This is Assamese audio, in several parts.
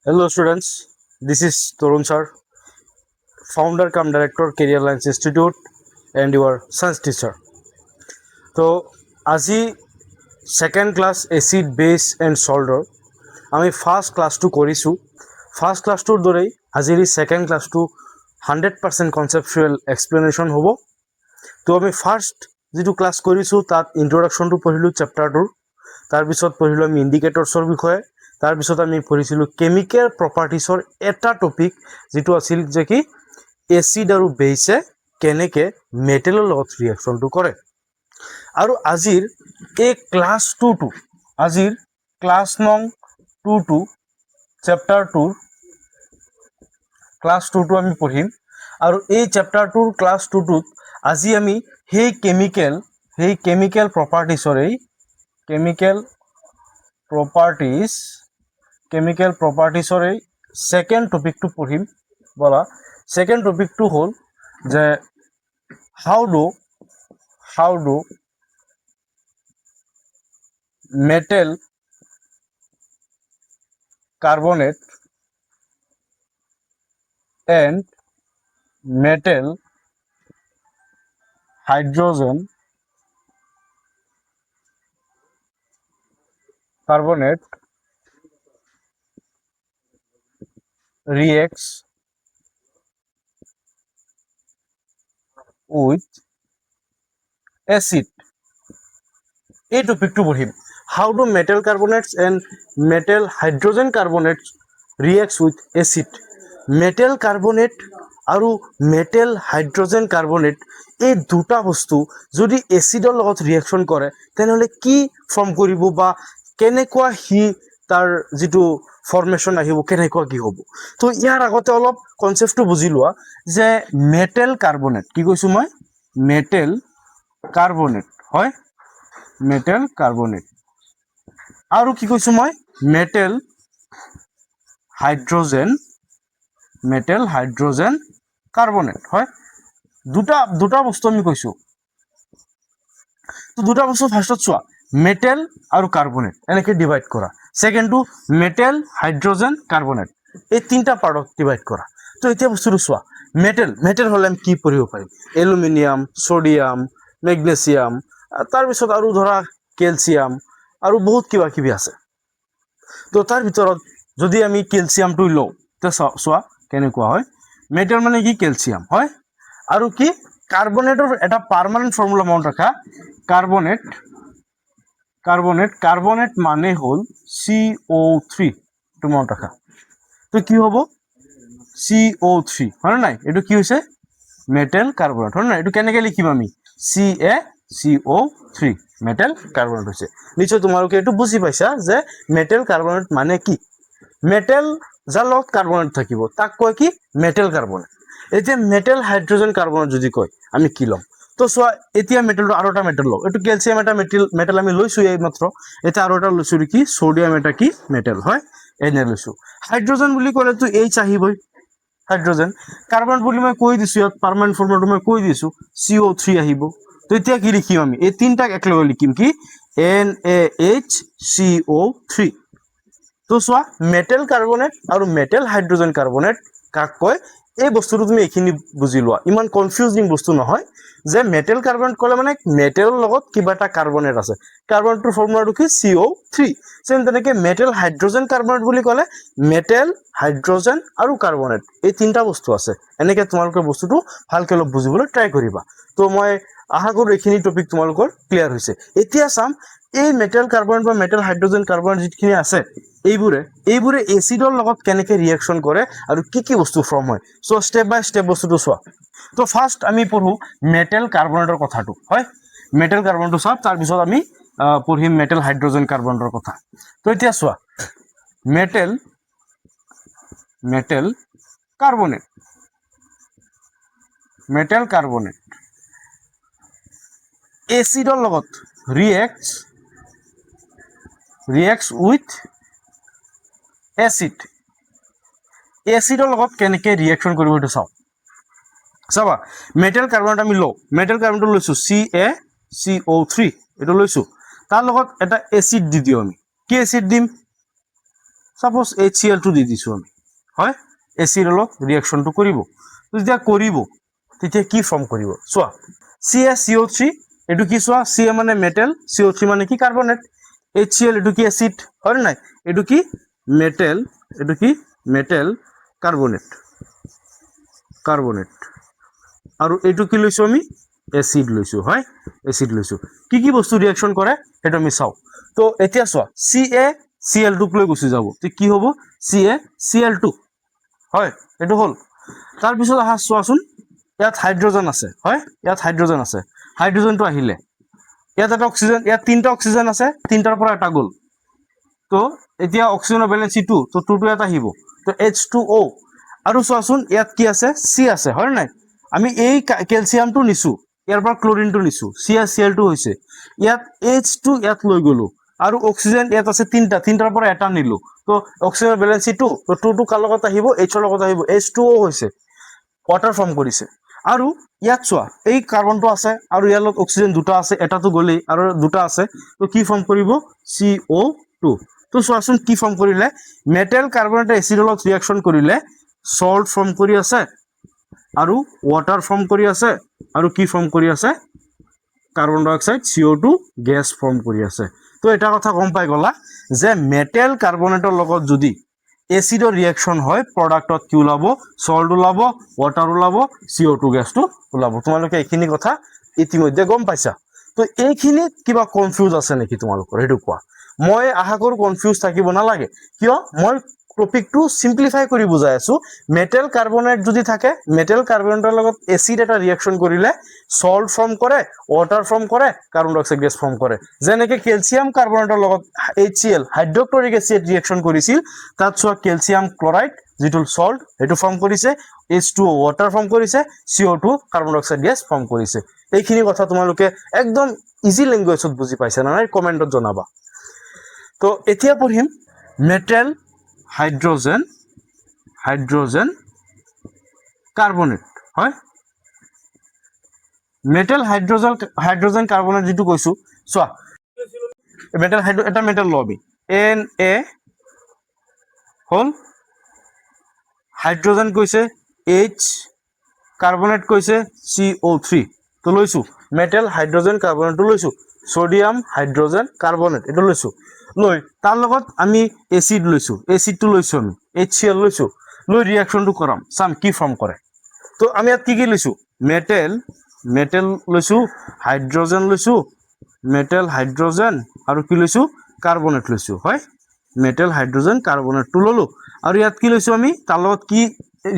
Hello students, this is Torun sir, founder cum director Career Lines Institute and your science teacher. তো আজি second class acid base and সল্টৰ আমি ফাৰ্স্ট ক্লাসটো কৰিছোঁ। ফাৰ্স্ট ক্লাসটোৰ দৰেই আজিৰ সেকেন্ড ক্লাসটো 100% কনসেপচুৱেল এক্সপ্লেনেশ্যন হ'ব। তো আমি ফাৰ্স্ট যেটো ক্লাস কৰিছোঁ তাত ইন্ট্ৰডাকশনটো পঢ়িলোঁ চেপ্টাৰটোৰ, তাৰপিছত পঢ়িলোঁ আমি ইণ্ডিকেটৰ্ছৰ বিষয়ে, তাৰপিছত আমি পঢ়িছিলোঁ কেমিকেল প্ৰপাৰ্টিছৰ এটা টপিক যেটো আছিল যে কি এচিড আৰু বেছে কেনেকে মেটেলৰ লগত ৰিয়েকশ্যনটো কৰে। আৰু আজিৰ এই ক্লাস 2 আজিৰ ক্লাস নং 2 চেপ্টাৰ 2 ক্লাস 2 আমি পঢ়িম। আৰু এই চেপ্টাৰ 2 ক্লাস 2 আজি আমি সেই কেমিকেল প্ৰপাৰ্টিছৰ এই সেকেন্ড টপিকটো পঢ়িম। বলা সেকেন্ড টপিকটো হ'ল যে হাউ do metal carbonate and metal hydrogen carbonate reacts with acid. এই টপিকটো পঢ়িম। How do metal carbonates and metal hydrogen carbonates reacts with acid? metal carbonate আৰু metal hydrogen carbonate এই দুটা বস্তু যদি এসিডৰ লগত ৰিয়েকশন কৰে তেনেহলে কি ফৰ্ম কৰিব বা কেনেকুৱা হি তাৰ যেটো ফৰ্মেশন আহিব, কেনেকুৱা কি হ'ব। তো ইয়াৰ আগতে অলপ কনসেপ্টটো বুজি লোৱা যে মেটেল কাৰ্বনেট কি কৈছো মই, মেটেল কাৰ্বনেট হয়, মেটেল কাৰ্বনেট আৰু কি কৈছো মই মেটেল হাইড্ৰোজেন কাৰ্বনেট হয়। দুটা বস্তু আমি কৈছো। তো দুটা বস্তু ফাৰ্স্টত চোৱা মেটেল আৰু কাৰ্বনেট এনেকে ডিভাইড কৰা, সেকেন্ডটো মেটেল হাইড্ৰোজেন কাৰ্বনেট এই তিনটা পাৰ্টত ডিভাইড কৰা। তো এতিয়া বস্তুটো চোৱা মেটেল হলে আমি কি পঢ়িব পাৰিম, এলুমিনিয়াম, সোডিয়াম, মেগনেছিয়াম, তাৰপিছত আৰু ধৰা কেলছিয়াম আৰু বহুত কিবা কিবি আছে। তো তাৰ ভিতৰত যদি আমি কেলছিয়ামটো লওঁ তো চোৱা কেনেকুৱা হয়। মেটেল মানে কি কেলছিয়াম হয়, আৰু কি কাৰ্বনেটৰ এটা পাৰ্মানেন্ট ফৰ্মুলা মনত ৰাখা, কাৰ্বনেট মানে হ'ল CO3, এইটো মনত ৰাখা। তো কি হ'ব CO3 হয় নাই, এইটো কি হৈছে মেটেল কাৰ্বনেট হয় নাই। এইটো কেনেকে লিখিম আমি CaCO3 মেটেল কাৰ্বনেট হৈছে। নিশ্চয় তোমালোকে এইটো বুজি পাইছা যে মেটেল কাৰ্বনেট মানে কি, মেটেল যাৰ লগত কাৰ্বনেট থাকিব তাক কয় কি মেটেল কাৰ্বনেট। এতিয়া মেটেল হাইড্ৰোজেন কাৰ্বনেট যদি কয় আমি কি ল'ম, তো চোৱা এতিয়া মেটেলটো আৰু এটা মেটেল লওঁ, এইটো কেলছিয়াম এটা মেটেল আমি লৈছো এই মাত্ৰ, এতিয়া আৰু এটা লৈছো কি সোডিয়াম এটা কি মেটেল হয়, এনে লৈছো। হাইড্ৰোজেন বুলি ক'লেতো H আহিবই হাইড্ৰোজেন, কাৰ্বন বুলি মই কৈ দিছো, ইয়াত পাৰ্মানেন্ট ফৰ্মুলাটো মই কৈ দিছো CO3 আহিব। তো এতিয়া কি লিখিম আমি, এই তিনটাক একেলগে লিখিম কি NaHCO3। তো চোৱা মেটেল কাৰ্বনেট আৰু মেটেল হাইড্ৰোজেন কাৰ্বনেট কাক কয়, এই বস্তুটো তুমি এইখিনি বুজি লোৱা, ইমান কনফিউজিং বস্তু নহয় যে মেটেল কাৰ্বনেট ক'লে মানে মেটেলৰ লগত কিবা এটা কাৰ্বনেট আছে, কাৰ্বনেটৰ ফৰ্মুলাটো কি CO3। সেম তেনেকে মেটেল হাইড্ৰোজেন কাৰ্বনেট বুলি ক'লে মেটেল হাইড্ৰোজেন আৰু কাৰ্বনেট এই তিনটা বস্তু আছে। এনেকে তোমালোকে বস্তুটো ভালকে অলপ বুজিবলৈ ট্ৰাই কৰিবা। তো মই আশা কৰো এইখিনি টপিক তোমালোকৰ ক্লিয়াৰ হৈছে। এতিয়া চাম এই মেটেল কাৰ্বনেট বা মেটেল হাইড্ৰোজেন কাৰ্বনেট যিখিনি আছে এইবোৰে এচিডৰ লগত কেনেকে ৰিয়েকশন কৰে আৰু কি বস্তু ফৰ্ম হয়। সো স্টেপ বাই স্টেপ বস্তুটো চোৱা। তো ফাৰ্স্ট আমি পঢ়ো মেটেল কাৰ্বনেটৰ কথাটো হয়, মেটেল কাৰ্বনেটটো চাওঁ, তাৰপিছত আমি পঢ়িম মেটেল হাইড্ৰোজেন কাৰ্বনেটৰ কথা। তো এতিয়া চোৱা মেটেল কাৰ্বনেট এচিডৰ লগত ৰিয়েক্টছ উইথ এচিডৰ লগত কেনেকে ৰিয়েকশন কৰিব এইটো চাওঁ। চাবা মেটেল কাৰ্বনেট আমি লওঁ, মেটেল কাৰ্বনেটটো লৈছো CaCO3 এইটো লৈছো, তাৰ লগত এটা এচিড দি দিওঁ আমি, কি এচিড দিম সাপোজ HCl2 দি দিছো আমি হয় এচিডৰ লগত ৰিয়েকচনটো কৰিব যেতিয়া কৰিব তেতিয়া কি ফৰ্ম কৰিব চোৱা CaCO3 এটো কি চোৱা Ca মানে মেটেল CO3 মানে কি কাৰ্বনেট HCl এটো কি এসিড হয় নাই এটো কি মেটেল কাৰ্বনেট আৰু এটো কি লৈছো আমি এসিড লৈছো হয় এসিড লৈছো কি বস্তু ৰিয়েকচন কৰে এটা আমি চাও তো এতিয়া চোৱা CaCl2 লৈ গুচি যাব তো কি হ'ব CaCl2 হয় এটো হল তাৰ পিছত আহা চোৱাচোন ইয়াত হাইড্ৰোজেন আছে হয় ইয়াত হাইড্ৰোজেন আছে হাইড্ৰোজেনটো আহিলে ইয়াত এটা অক্সিজেন ইয়াত তিনটা অক্সিজেন আছে তিনটাৰ পৰা এটা গল তো এতিয়া অক্সিজেনৰ ভ্যালেন্স 2 তো 2 টো ইয়াত আহিব তো H2O আৰু চোৱাচোন ইয়াত কি আছে C আছে হয় নাই আমি এই ক্যালসিয়ামটো নিছো ইয়াৰ পৰা ক্লোৰিনটো নিছো CaCl2 হৈছে ইয়াত H2 ইয়াত লৈ গলো আৰু অক্সিজেন ইয়াত আছে তিনটাৰ পৰা এটা নিলো তো অক্সিজেনৰ ভ্যালেন্স 2 তো 2 টো কাৰ লগত আহিব H ৰ লগত আহিব H2O হৈছে ওয়াটাৰ ফৰ্ম কৰিছে আৰু ইয়াত চোৱা এই কাৰ্বনটো আছে আৰু ইয়াৰ লগত অক্সিজেন দুটা আছে এটাটো গলি আৰু দুটা আছে তো কি ফৰ্ম কৰিব CO2 তো চোৱাচোন কি ফৰ্ম কৰিলে মেটেল কাৰ্বনেট এসিডৰ লগত ৰিয়েকচন কৰিলে সল্ট ফৰ্ম কৰি আছে আৰু ওয়াটাৰ ফৰ্ম কৰি আছে আৰু কি ফৰ্ম কৰি আছে কাৰ্বন ডাই অক্সাইড CO2 গ্যাস ফৰ্ম কৰি আছে তো এটা কথা গম পাই গলা যে মেটেল কাৰ্বনেটৰ লগত যদি এসিডৰ ৰিয়েকচন হয় প্ৰডাক্টত কি ওলাব সল্ট ওলাব ওয়াটার ওলাব CO2 গ্যাসটো ওলাব তোমালোকে এইখিনি কথা ইতিমধ্যে গম পাইছা তো এইখিনি কিবা কনফিউজ আছে নেকি তোমালোকৰ হেতু কোৱা মই আশা কৰো কনফিউজ থাকিব নালাগে কিয় মই টপিকটো সিম্পলিফাই কৰি বুজাই আছো মেটেল কাৰ্বনেট যদি থাকে মেটেল কাৰ্বনেটৰ লগত এসিড এটা ৰিয়েকচন কৰিলে সল্ট ফৰ্ম কৰে ওয়াটাৰ ফৰ্ম কৰে কাৰ্বন ডাই অক্সাইড গ্যাস ফৰ্ম কৰে যেনেকৈ ক্যালসিয়াম কাৰ্বনেটৰ লগত HCl হাইড্ৰক্লোৰিক এসিড ৰিয়েকচন কৰিছিল তাত চোৱা ক্যালসিয়াম ক্লোৰাইড যেটো সল্ট হেতু ফৰ্ম কৰিছে H2O ওয়াটাৰ ফৰ্ম কৰিছে CO2 কাৰ্বন ডাই অক্সাইড গ্যাস ফৰ্ম কৰিছে এইখিনি কথা তোমালোকে একদম ইজি ল্যাঙ্গুৱেজত বুজি পাইছা না নাই কমেন্টত জনাবা তো এতিয়া পঢ়িম মেটেল হাইড্ৰোজেন কাৰ্বনেট হয় মেটেল হাইড্ৰোজেন কাৰ্বনেট যেটো কৈছো চোৱা মেটেল এটা মেটেল লবি Na হল হাইড্ৰোজেন কৈছে H কাৰ্বনেট কৈছে CO3 তো লৈছো মেটেল হাইড্ৰোজেন কাৰ্বনেটটো লৈছো সোডিয়াম হাইড্ৰোজেন কাৰ্বনেট এটো লৈছো লৈ তাৰ লগত আমি এসিড লৈছো এসিডটো লৈছো আমি HCl লৈছো লৈ ৰিয়েকচনটো কৰাম সাম কি ফৰ্ম কৰে তো আমি ইয়াত কি লৈছো মেটেল লৈছো হাইড্ৰোজেন লৈছো মেটেল হাইড্ৰোজেন আৰু কি লৈছো কাৰ্বনেট লৈছো হয় মেটেল হাইড্ৰোজেন কাৰ্বনেটটো ললো আৰু ইয়াত কি লৈছো আমি তাৰ লগত কি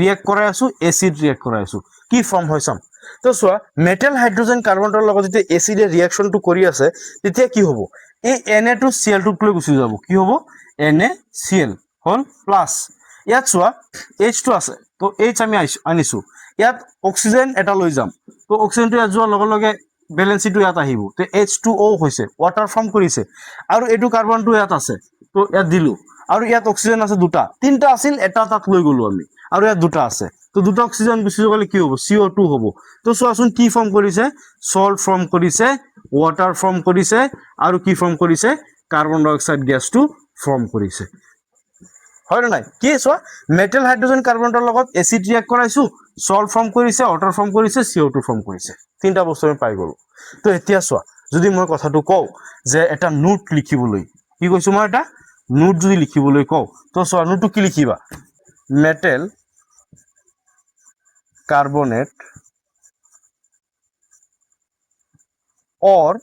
ৰিয়েক্ট কৰাই আছো এসিড ৰিয়েক্ট কৰাই আছো কি ফৰ্ম হয় সাম তো চোৱা মেটেল হাইড্ৰোজেন কাৰ্বনেটৰ লগত যদি এসিডে ৰিয়েকচনটো কৰি আছে তেতিয়া কি হ'ব এই Na2Cl2 লৈ গুচি যাব কি হ'ব NaCl হল প্লাস ইয়াত চোৱা H2 আছে তো H আমি আনিছো ইয়াত অক্সিজেন এটা লৈ যাম তো অক্সিজেনটো ইয়াত যোৱাৰ লগে লগে ভ্যালেন্সিটো ইয়াত আহিব তো H2O হৈছে ওয়াটাৰ ফৰ্ম কৰিছে আৰু এটো কাৰ্বনটো ইয়াত আছে তো ইয়াত দিলু আৰু ইয়াত অক্সিজেন আছে দুটা তিনটা আছিল এটা তাত লৈ গলো আমি আৰু ইয়াত দুটা আছে তো দুটা অক্সিজেন গুচি গলে কি হ'ব CO2 হ'ব তো চোৱাচোন কি ফৰ্ম কৰিছে সল্ট ফৰ্ম কৰিছে ওয়াটাৰ ফৰ্ম কৰিছে আৰু কি ফৰ্ম কৰিছে কাৰ্বন ডাই অক্সাইড গ্যাসটো ফৰ্ম কৰিছে হয় না নাই কি চোৱা মেটেল হাইড্ৰোজেন কাৰ্বনেটৰ লগত এসিড ৰিয়েক্ট কৰাইছো সল্ট ফৰ্ম কৰিছে ওয়াটাৰ ফৰ্ম কৰিছে CO2 ফৰ্ম কৰিছে তিনটা বস্তু আমি পাই গলো তো এতিয়া চোৱা যদি মই কথাটো কও যে এটা নোট লিখিবলৈ কি কৈছো মই এটা নোট যদি লিখিবলৈ কও তো চোৱা নোটটো কি লিখিবা মেটেল কার্বনেট और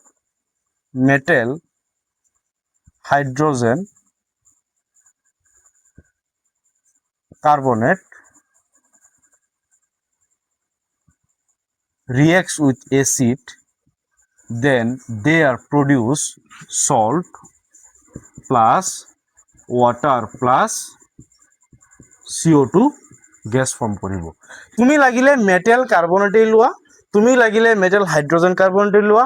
metal hydrogen carbonate reacts with acid, then they are produce salt plus water plus CO2 gas form কৰিব তুমি লাগিলে মেটেল কাৰ্বনেট লোৱা তুমি লাগিলে মেটেল হাইড্ৰোজেন কাৰ্বনেট লোৱা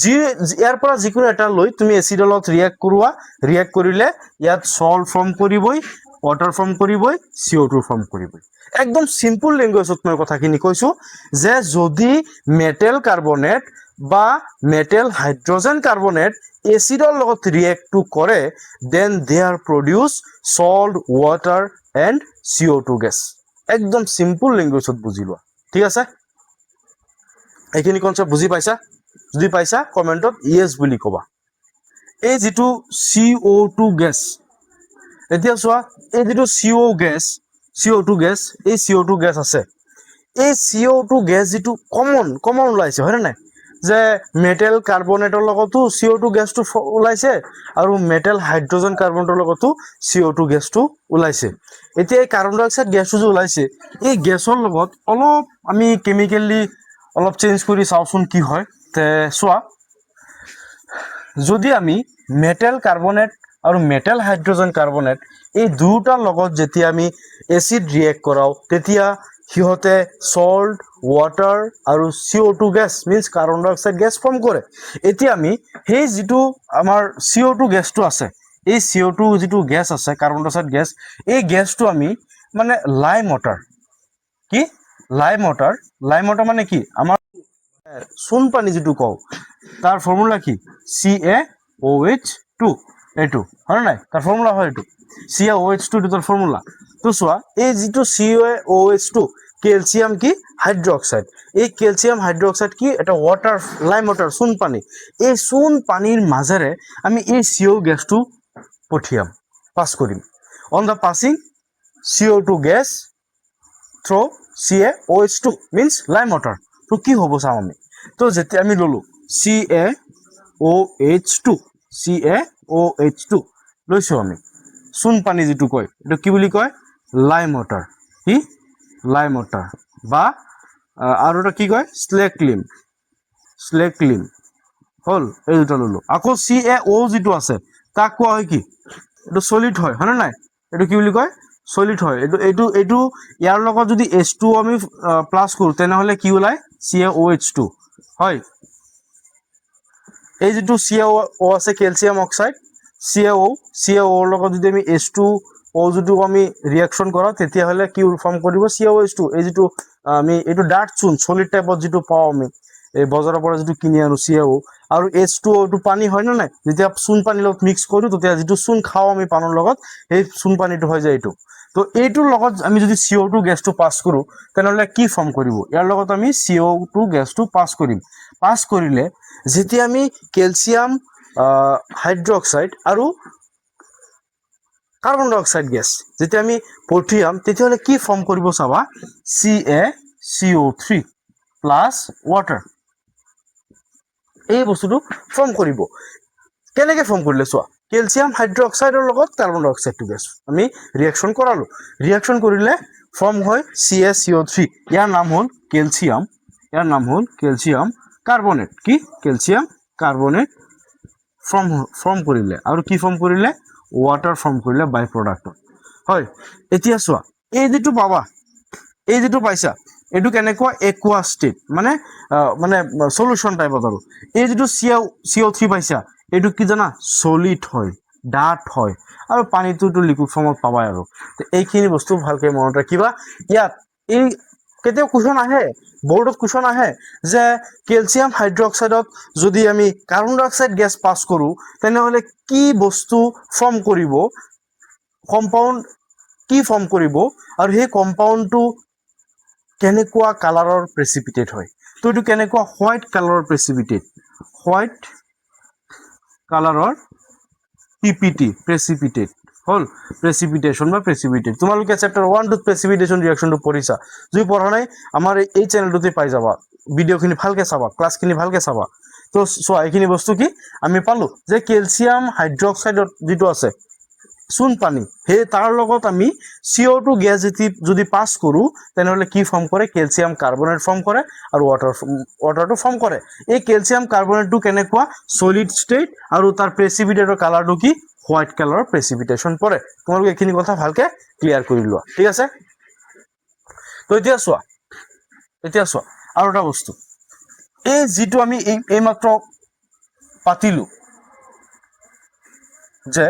যি ইয়াৰ পৰা যিকোনো এটা লৈ তুমি এসিডৰ লগত ৰিয়েক্ট কৰোৱা ৰিয়েক্ট কৰিলে ইয়াত সল্ট ফৰ্ম কৰিবই ওয়াটাৰ ফৰ্ম কৰিবই CO2 ফৰ্ম কৰিবই একদম সিম্পল ল্যাঙ্গুৱেজত মই কথাখিনি কৈছো যে যদি মেটেল কাৰ্বনেট বা মেটেল হাইড্ৰোজেন কাৰ্বনেট এচিডৰ লগত ৰিয়েক্টটো কৰে then they are produce salt water and CO2 gas একদম সিম্পল লেংগুৱেজত বুজি লোৱা ঠিক আছে এইখিনি কনসেপ্ট বুজি পাইছা যদি পাইছা কমেন্টত ইয়েস বুলি কবা এই যেটো CO2 গেছ এতিয়া চোৱা এই যেটো CO2 গেছ এই CO2 গেছ আছে এই CO2 গেছ যেটো কমন ওলাইছে হয় নাই যে মেটেল কাৰ্বনেটৰ লগতো CO2 গেছটো ওলাইছে আৰু মেটেল হাইড্ৰোজেন কাৰ্বনেটৰ লগতো CO2 গেছটো ওলাইছে এতিয়া এই কাৰ্বন ডাই অক্সাইড গেছটো যে ওলাইছে এই গেছৰ লগত অলপ আমি কেমিক্যালি অলপ চেঞ্জ কৰি চাওচোন কি হয় তে চোৱা যদি আমি মেটেল কাৰ্বনেট আৰু মেটেল হাইড্ৰোজেন কাৰ্বনেট এই দুটাৰ লগত যেতিয়া আমি এসিড ৰিয়েক্ট কৰাও তেতিয়া হিহতে সল্ট ওয়াটাৰ আৰু CO2 গ্যাস মিন্স কার্বন ডাই অক্সাইড গ্যাস ফর্ম করে এতিয়া আমি সেই যেটো আমার CO2 গ্যাসটো আছে এই CO2 যেটো গ্যাস আছে কার্বন ডাই অক্সাইড গ্যাস এই গ্যাসটো আমি মানে লাইম ওয়াটার মানে কি আমার সোন পানী যেটো কও তার ফর্মুলা কি CaOH2 এইটো হয় নাই তার ফর্মুলা হয় এইটো CaOH2 এর ফর্মুলা তো সোয়া এই যেটো CaOH2 ক্যালসিয়াম কি হাইড্রোক্সাইড এই ক্যালসিয়াম হাইড্রোক্সাইড কি এটা ওয়াটার লাইম ওয়াটার সোন পানী এই সোন পানীৰ মাজেৰে আমি এই CO গ্যাসটো পঠিয়াম পাস কৰিম on the passing CO2 gas through CaOH2 means lime water তো কি হ'ব চাও আমি তো যেতিয়া আমি ললো CaOH2 লৈছো আমি সোন পানী যেটো কয় এটা কি বুলি কয় লাইম ওয়াটার কি লাইম ওয়াটার বা আৰু এটা কি কয় স্লেকলিম হল এই দুটা ললো আকৌ CaO যেটো আছে তাক কোৱা হয় কি এটা সলিড হয় হয় নাই এটা কি বুলি কয় সলিড হয় এইটো ইয়াৰ লগত যদি H2 আমি প্লাস কৰো তেনে হলে কি ওলাই CaOH2 হয় এই যেটো CaO আছে ক্যালসিয়াম অক্সাইড CaO লগত যদি আমি H2O যেটো আমি ৰিঅ্যাকশন কৰা তেতিয়া হলে কি ফৰ্ম কৰিব CaOH2 এই যেটো আমি এটো ডাৰ্ক চুন সলিড টাইপত যেটো পাও আমি এই বজাৰৰ পৰা যেটো কিনি আনো CaO আৰু H2O টো পানী হয় না নাই যেতিয়া চুন পানীৰ লগত মিক্স কৰো তেতিয়া যেটো চুন খাও আমি পানৰ লগত এই চুন পানীটো হৈ যায় এইটো তো এইটোৰ লগত আমি যদি CO2 গ্যাসটো পাস কৰো তেনহলে কি ফৰ্ম কৰিব ইয়াৰ লগত আমি CO2 গ্যাসটো পাস কৰিলে যেতিয়া আমি ক্যালসিয়াম হাইড্ৰোক্সাইড আৰু কার্বন ডাই অক্সাইড গ্যাস যেতিয়া আমি পঠিয়াম তেতিয়া হলে কি ফর্ম কৰিব চাবা CaCO3 প্লাস ওয়াটাৰ এই বস্তুটো ফৰ্ম কৰিব কেনেকৈ ফৰ্ম কৰিলে চোৱা ক্যালসিয়াম হাইড্ৰোক্সাইডৰ লগত কাৰ্বন ডাই অক্সাইড গ্যাস আমি ৰিঅ্যাকশন কৰালো ৰিঅ্যাকশন কৰিলে ফৰ্ম হয় CaCO3 ইয়াৰ নাম হল ক্যালসিয়াম কাৰ্বনেট কি ক্যালসিয়াম কাৰ্বনেট ফৰ্ম কৰিলে আৰু কি ফৰ্ম কৰিলে ওয়াটাৰ ফৰ্ম কৰিলে বাই প্ৰোডাক্ট হয় এতিয়া চোৱা এই যেটো পাবা এই যেটো পাইছা এটো কেনেকুৱা একুয়া স্টেট মানে সলিউশন টাইপত আৰু এই যেটো CO3 পাইছা এটো কি জানা সলিড হয় ডাঠ হয় আৰু পানীটো লিকুইড ফৰ্মত পাবাই আৰু এইখিনি বস্তু ভালকে মনত ৰাখিবা ইয়াত এই কেতিয়াও কোৱেশ্চন আহে বোৰ্ডত কোৱেশ্চন আহে যে ক্যালসিয়াম হাইড্ৰোক্সাইডত যদি আমি কাৰ্বন ডাই অক্সাইড গ্যাস পাস কৰো তেনে হলে কি বস্তু ফৰ্ম কৰিব কম্পাউন্ড কি ফৰ্ম কৰিব আৰু সেই কম্পাউন্ডটো কেনেকুৱা কালাৰৰ প্ৰেসিপিটেট হয় তো এটো কেনেকুৱা হোয়াইট কালাৰৰ PPT প্ৰেসিপিটেট হল প্ৰেসিপিটেশন বা প্ৰেসিপিটেট তোমালোকে চ্যাপ্টাৰ 1 টু প্ৰেসিপিটেশন ৰিঅ্যাকশনটো পঢ়িছা যদি পঢ়া নাই আমাৰ এই চ্যানেলটোতে পাই যাবা ভিডিওখিনি ভালকে চাবা ক্লাসখিনি ভালকে চাবা তো চোৱা এইখিনি বস্তু কি আমি পালো যে ক্যালসিয়াম হাইড্ৰোক্সাইডত যেটো আছে চুন পানী হে তাৰ লগত আমি CO2 গ্যাস যদি পাস কৰো তেনে হলে কি ফৰ্ম কৰে ক্যালসিয়াম কাৰ্বনেট ফৰ্ম কৰে আৰু ওয়াটাৰটো ফৰ্ম কৰে এই ক্যালসিয়াম কাৰ্বনেটটো কেনেকুৱা সলিড স্টেট আৰু তাৰ প্ৰেসিপিটেটৰ কালাৰটো কি হোয়াইট কালাৰৰ প্ৰেসিপিটেশন পৰে তোমালোকে এইখিনি কথা ভালকে ক্লিয়াৰ কৰি লোৱা ঠিক আছে তো এতিয়া চোৱা আৰু এটা বস্তু এই যেটো আমি এই মাত্ৰ পাতিলো যে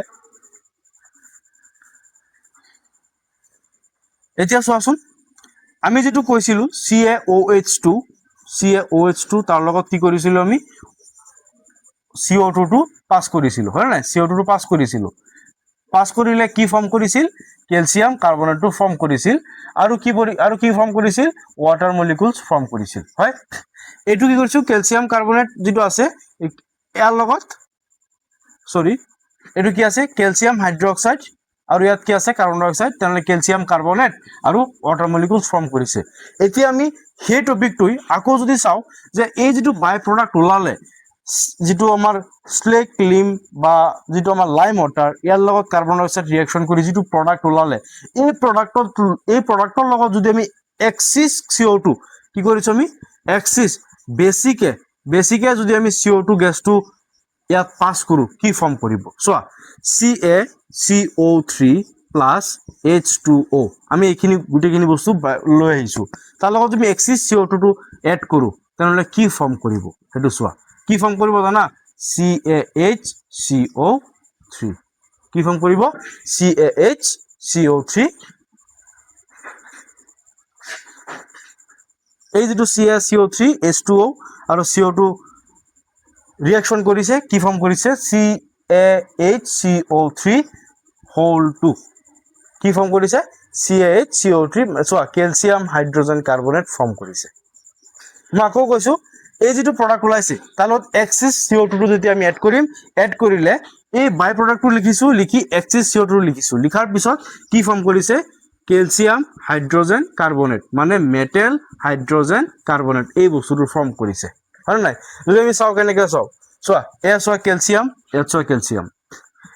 এতিয়া চোৱাচোন আমি যেটো কৈছিলো CaOH2 তাৰ লগত কি কৰিছিলো আমি CO2 টো পাস কৰিছিলো হয় নাই CO2 টো পাস কৰিছিলো পাস কৰিলে কি ফৰ্ম কৰিছিল ক্যালসিয়াম কাৰ্বনেটটো ফৰ্ম কৰিছিল আৰু কি ফৰ্ম কৰিছিল ওয়াটাৰ মলিকুলস ফৰ্ম কৰিছিল হয় এটো কি কৰিছো ক্যালসিয়াম কাৰ্বনেট যেটো আছে ইয়াৰ লগত সৰি এটো কি আছে ক্যালসিয়াম হাইড্ৰক্সাইড আৰু ইয়াত কি আছে কাৰ্বন ডাই অক্সাইড তেনে ক্যালসিয়াম কাৰ্বনেট আৰু ওয়াটাৰ মলিকুলস ফৰ্ম কৰিছে এতিয়া আমি সেই টপিকটোই আকৌ যদি চাও যে এই যেটো বাই প্ৰডাক্ট ওলালে যেটো আমাৰ স্লেক লিম বা যেটো আমাৰ লাইম ওয়াটাৰ ইয়াৰ লগত কাৰ্বন ডাই অক্সাইড ৰিঅ্যাকশন কৰি যেটো প্ৰডাক্ট ওলালে এই প্ৰডাক্টৰ লগত যদি আমি এক্সিস CO2 কি কৰিছো আমি এক্সিস বেসিকে যদি আমি CO2 গেছটো ইয়াত পাস কৰো কি ফৰ্ম কৰিব সোয়া CaCO3 H2O আমি এইখিনি গুটেখিনি বস্তু লৈ আহিছো তাৰ লগত তুমি এক্সিস CO2 টো এড কৰো তেনলে কি ফৰ্ম কৰিব হেতু সোয়া কি ফৰ্ম কৰিব জানা CaHCO3 কি ফৰ্ম কৰিব CaHCO3 এই যেটো CaCO3 H2O আৰু CO2 ৰিঅ্যাকশন কৰিছে কি ফৰ্ম কৰিছে CaHCO3 হোল 2 কি ফৰ্ম কৰিছে CaHCO3 সোয়া ক্যালসিয়াম হাইড্ৰোজেন কাৰ্বনেট ফৰ্ম কৰিছে মই আকৌ কৈছো এই যেটো প্ৰডাক্ট ওলাইছে তাৰ লগত এক্সিস CO2 টো যদি আমি এড কৰিলে এই বাই প্ৰডাক্টটো লিখিছো লিখি এক্সিস CO2 লিখিছো লিখাৰ পিছত কি ফৰ্ম কৰিছে ক্যালসিয়াম হাইড্ৰোজেন কাৰ্বনেট মানে মেটেল হাইড্ৰোজেন কাৰ্বনেট এই বস্তুটো ফৰ্ম কৰিছে হয় নাই যদি আমি চাও কেনেকৈ চাও সোয়া এয়া সোয়া ক্যালসিয়াম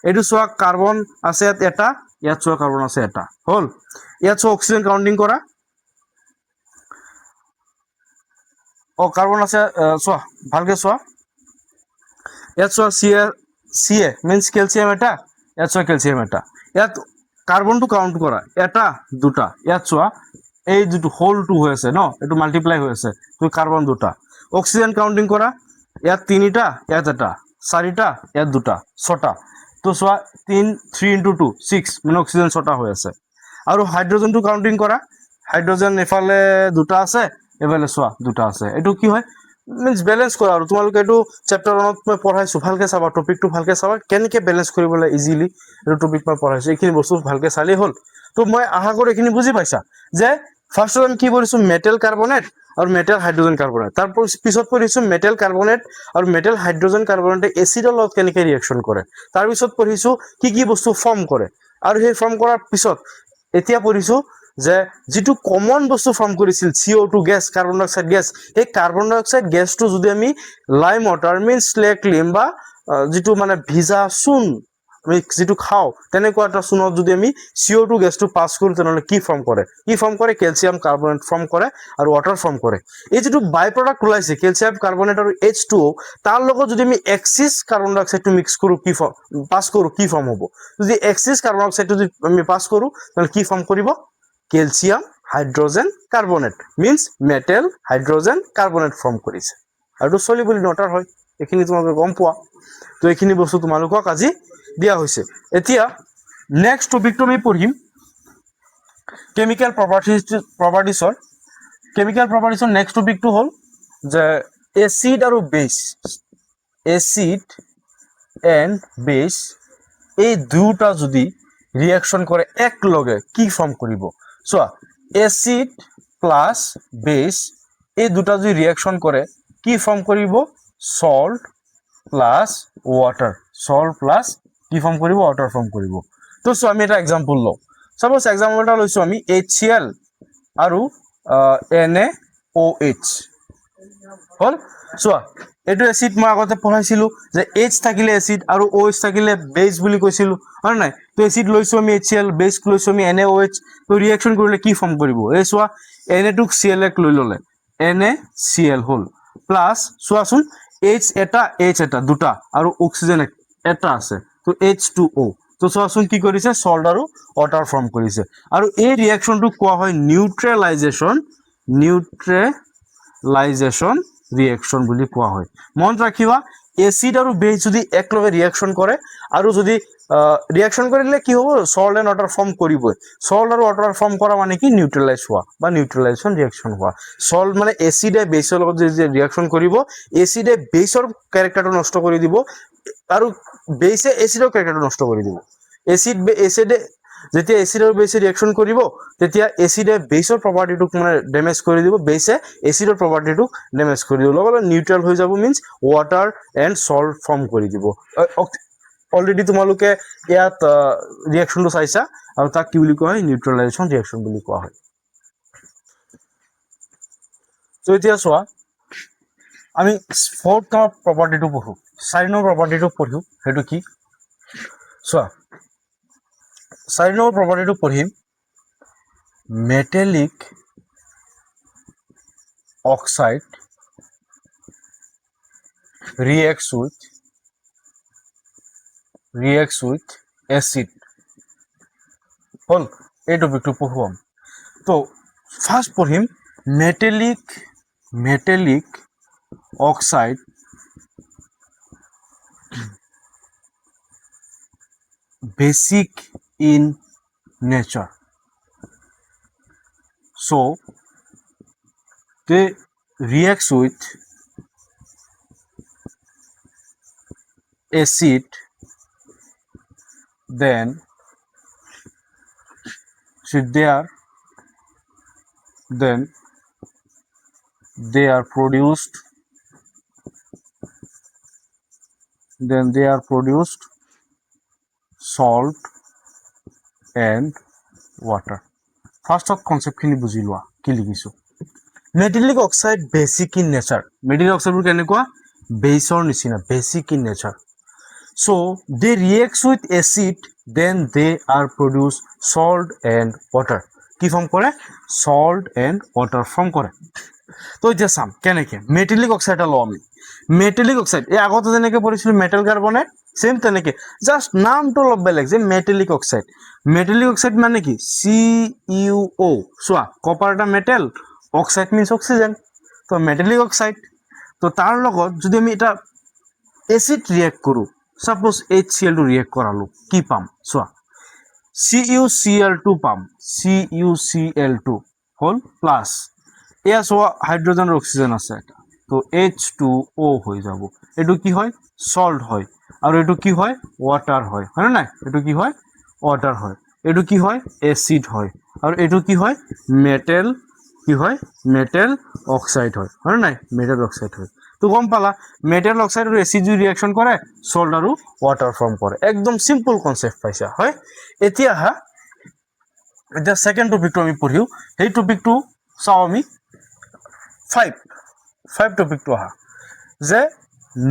এটো সোয়া কার্বন আছে এটা ইয়াত সোয়া কার্বন আছে এটা হল ইয়াত সোয়া অক্সিজেন কাউন্টিং কৰা ও কার্বন আছে সোয়া ভালকে সোয়া ইয়াত সোয়া Ca means ক্যালসিয়াম এটা ইয়াত সোয়া ক্যালসিয়াম এটা ইয়াত কার্বনটো কাউন্ট কৰা এটা দুটা ইয়াত সোয়া এই যেটো হোল 2 হৈ আছে ন এটো মাল্টিপ্লাই হৈ আছে তো কার্বন দুটা অক্সিজেন কাউন্টিং কৰা ইয়াত তিনিটা ইয়াত এটা চাৰিটা ইয়াত দুটা ছটা তো সোয়া 3 into 2 6 মানে অক্সিজেন ছটা হৈ আছে আৰু হাইড্ৰোজেনটো কাউন্টিং কৰা হাইড্ৰোজেন এফালে দুটা আছে এফালে সোয়া দুটা আছে এটো কি হয় মিন্স ব্যালেন্স কৰা আৰু তোমালোকে এটো চ্যাপ্টাৰ 1 ত মই পঢ়াইছো ভালকে চাবা টপিকটো ভালকে চাবা কেনেকৈ ব্যালেন্স কৰিবলৈ ইজিলি এটো টপিক মই পঢ়াইছো এইখিনি বস্তু ভালকে চালি হল তো মই আশা কৰো এইখিনি বুজি পাইছা যে ফাৰ্স্ট আমি কি কৰিছো মেটেল কাৰ্বনেট আৰু মেটেল হাইড্ৰোজেন কাৰ্বনেট তাৰপৰ পিছত পঢ়িছো মেটেল কাৰ্বনেট আৰু মেটেল হাইড্ৰোজেন কাৰ্বনেটে এসিডৰ লগত কেনেকৈ ৰিঅ্যাকশন কৰে তাৰ পিছত পঢ়িছো কি বস্তু ফৰ্ম কৰে আৰু সেই ফৰ্ম কৰাৰ পিছত এতিয়া পঢ়িছো যে যেটো কমন বস্তু ফৰ্ম কৰিছিল CO2 গ্যাস কার্বন ডাই অক্সাইড গ্যাস এই কার্বন ডাই অক্সাইড গ্যাসটো যদি আমি লাইম ওয়াটার মিন্স স্লেক লিম বা যেটো মানে ভিজা চুন আমি যেটো খাও তেনেকুৱা এটা চুনত যদি আমি CO2 গ্যাসটো পাস কৰো তেনলে কি ফৰ্ম কৰে ক্যালসিয়াম কাৰ্বনেট ফৰ্ম কৰে আৰু ওয়াটাৰ ফৰ্ম কৰে এই যেটো বাই প্ৰডাক্ট ওলাইছে ক্যালসিয়াম কাৰ্বনেট আৰু H2O তাৰ লগত যদি আমি এক্সিস কাৰ্বন ডাই অক্সাইডটো মিক্স কৰো কি পাস কৰো কি ফৰ্ম হ'ব যদি এক্সিস কাৰ্বন ডাই অক্সাইডটো যদি আমি পাস কৰো তাহলে কি ফৰ্ম কৰিব calcium hydrogen carbonate means metal hydrogen carbonate form কৰিছে আৰু সলিবল নটাৰ হয় এখিনি তোমালোকে গম পোৱা তো এখিনি বস্তু তোমালোকক আজি দিয়া হৈছে এতিয়া নেক্সট টপিকটো আমি পঢ়িম কেমিক্যাল প্ৰপাৰ্টিজৰ নেক্সট টপিকটো হল যে এসিড আৰু বেস এসিড এন্ড বেস এই দুটা যদি ৰিঅ্যাকশন কৰে একলগে কি ফৰ্ম কৰিব সোয়া এসিড প্লাস বেস এই দুটা যদি ৰিঅ্যাকশন কৰে কি ফৰ্ম কৰিব সল্ট প্লাস ওয়াটাৰ কি ফৰ্ম কৰিব ওয়াটাৰ ফৰ্ম কৰিব তো সো আমি এটা এক্সাম্পল লও সাপোজ এক্সাম্পলটা লৈছো আমি HCl আৰু NaOH হল সোয়া এটো এসিড মই আগতে পঢ়াইছিলো যে H থাকিলে এসিড আৰু OH থাকিলে বেস বুলি কৈছিলো হয় নাই তো এসিড লৈছো আমি HCl বেস লৈছো আমি NaOH তো ৰিঅ্যাকশন কৰিলে কি ফৰ্ম কৰিব এই সোয়া Na টুক Cl লৈ ললে NaCl হল প্লাস সোয়াচোন H এটা দুটা আৰু অক্সিজেন এটা আছে তো H2O তো সোয়াচোন কি কৰিছে সল্ট আৰু ওয়াটাৰ ফৰ্ম কৰিছে আৰু এই ৰিঅ্যাকশনটো কোৱা হয় নিউট্ৰেলাইজেশন ৰিঅ্যাকশন বুলি কোৱা হয় মনত ৰাখিবা এসিড আৰু বেস যদি একলগে ৰিয়াকশন কৰে আৰু যদি ৰিয়াকশন কৰিলে কি হ'ব সল্ট এন্ড ওয়াটাৰ ফৰ্ম কৰিবই সল্ট আৰু ওয়াটাৰ ফৰ্ম কৰা মানে কি নিউট্ৰালাইজ হোৱা বা নিউট্ৰালাইজেশন ৰিয়াকশন হোৱা সল্ট মানে এসিডে বেসৰ লগত যে ৰিয়াকশন কৰিব এসিডে বেসৰ ক্যাৰেক্টাৰটো নষ্ট কৰি দিব আৰু বেসে এসিডৰ ক্যাৰেক্টাৰটো নষ্ট কৰি দিব এসিডে যেতিয়া এসিড আৰু বেসে ৰিয়াকশন কৰিব তেতিয়া এসিডে বেসৰ প্ৰপাৰ্টিটোক মানে ড্যামেজ কৰি দিব বেসে এসিডৰ প্ৰপাৰ্টিটোক ড্যামেজ কৰি দিব লগতে নিউট্ৰাল হৈ যাব means water and salt form কৰি দিব অলৰেডি তোমালোকে ইয়াত ৰিয়াকশনটো চাইছা আৰু তাক কি বুলি কোৱা হয় নিউট্ৰালাইজেশন ৰিয়াকশন বুলি কোৱা হয় তো এতিয়া চোৱা আমি ফৰ্থ নম্বৰ প্ৰপাৰ্টিটো পঢ়ো 4 নম্বৰ প্ৰপাৰ্টিটো পঢ়ো হেতু কি চোৱা 4 নম্বৰ প্ৰপাৰ্টিটো পঢ়িম metallic oxide reacts with acid হল এই টপিকটো পঢ়ুৱাম তো ফার্স্ট পঢ়িম metallic oxide basic in nature so they reacts with acid then they are produced salt and water first of concept khini buji loa ki likhisu metallic oxide basic in nature metallic oxide bur kenekwa base or nisina basic in nature so they reacts with acid then they are produce salt and water কি ফর্ম করে salt and water ফর্ম করে তো এতিয়া চাম কেনেকে মেটালিক অক্সাইড ল আমি মেটালিক অক্সাইড এই আগতে যেনেকে পঢ়িছিল মেটাল কার্বনেট সেম তেনেকে জাস্ট নামটো অলপ বেলেগ যে মেটালিক অক্সাইড মানে কি CuO চোৱা কপাৰটা মেটেল অক্সাইড মিন্স অক্সিজেন তো মেটালিক অক্সাইড তো তাৰ লগত যদি আমি এটা এসিড ৰিঅ্যাক্ট কৰো সাপোজ HCl টো ৰিঅ্যাক্ট কৰালো কি পাম চোৱা CuCl2 পাম CuCl2 হল প্লাস এয়া চোৱা হাইড্রোজেন আর অক্সিজেন আছে এটা তো H2O হৈ যাব এটো কি হয় সল্ট হয় আর এটো কি হয় ওয়াটার হয় হয় না এটো কি হয় ওয়াটার হয় এটো কি হয় অ্যাসিড হয় আর এটো কি হয় মেটাল অক্সাইড হয় হয় না মেটাল অক্সাইড হয় তো গম পালা মেটাল অক্সাইড আর অ্যাসিড যদি রিঅ্যাকশন করে সল্ট আর ওয়াটার ফর্ম করে একদম সিম্পল কনসেপ্ট পাইছা হয় এতিয়া সেকেন্ড টপিকটো আমি পঢ়িও সেই টপিকটো চাও আমি 5 টপিকটো আহা যে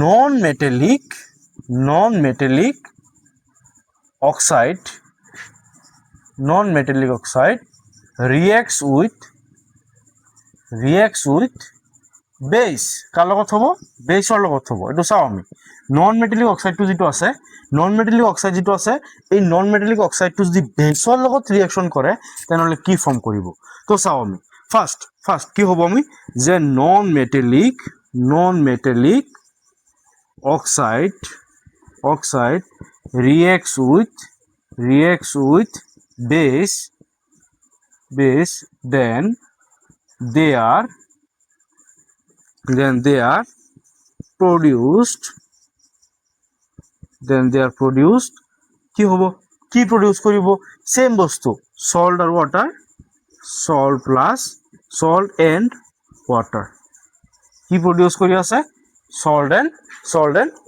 non metallic oxide reacts with base কাৰ লগত হ'ব বেসৰ লগত হ'ব এটো চাও আমি নন মেটালিক অক্সাইডটো যেটো আছে এই নন মেটালিক অক্সাইডটো যদি বেসৰ লগত ৰিঅ্যাকশন কৰে তেনহলে কি ফৰ্ম কৰিব তো চাও আমি ফার্স্ট কি হ'ব আমি যে non metallic oxide reacts with base then they are produced কি হ'ব কি প্রডিউস কৰিব সেম বস্তু সল্ট আৰ water salt plus salt and water কি প্ৰডিউস কৰি আছে salt and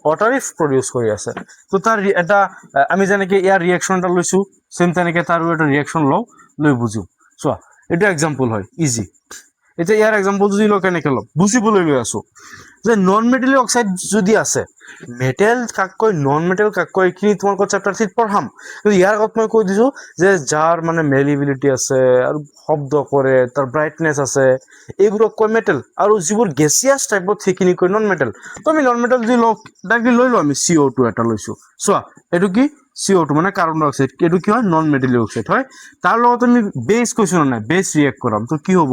water if produce কৰি আছে তো তাৰ এটা আমি যেনেকে ইয়াৰ ৰিঅ্যাকশনটা লৈছো সেম তেনেকে তাৰও এটা ৰিঅ্যাকশন লৈ বুঝো চোৱা এটা এক্সাম্পল হয় ইজি এটা ইয়াৰ এক্সাম্পল যদি ল কেনেকে ল বুজিবলৈ লৈ আছো যে নন মেটালিক অক্সাইড যদি আছে মেটেল কাকৈ নন মেটেল কাকৈ কি তোমালোকৰ চ্যাপ্টাৰ 3 পঢ়াম কিন্তু ইয়াৰ আগত মই কৈ দিছো যে যাৰ মানে মেলিবিলিটি আছে আৰু শব্দ কৰে তাৰ ব্ৰাইটনেস আছে এইবোৰ কয় মেটেল আৰু যিবোৰ গেছিয়াস টাইপত সেইখিনি কয় নন মেটেল তো আমি নন মেটেল যদি ডাইৰেক্টলি লৈ লো আমি CO2 এটা লৈছো চোৱা এটো কি CO2 মানে কার্বন ডাই অক্সাইড এটো কি হয় নন মেটালিক অক্সাইড হয় তার লগত আমি বেস কৈছো না বেস রিঅ্যাক্ট কৰাম তো কি হ'ব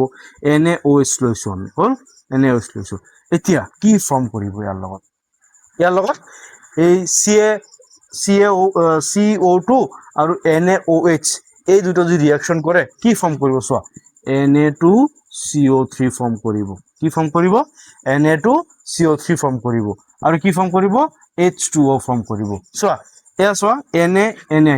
NaOH লৈছো আমি হল NaOH লৈছো এতিয়া কি ফর্ম কৰিব ইয়াৰ লগত ইয়াৰ লগত এই CO2 আৰু NaOH এই দুটো যদি ৰিয়াকশ্যন কৰে কি ফৰ্ম কৰিব চোৱা Na2CO3 ফৰ্ম কৰিব কি ফৰ্ম কৰিব Na2CO3 ফৰ্ম কৰিব আৰু কি ফৰ্ম কৰিব H2O ফৰ্ম কৰিব চোৱা এয়া চোৱা Na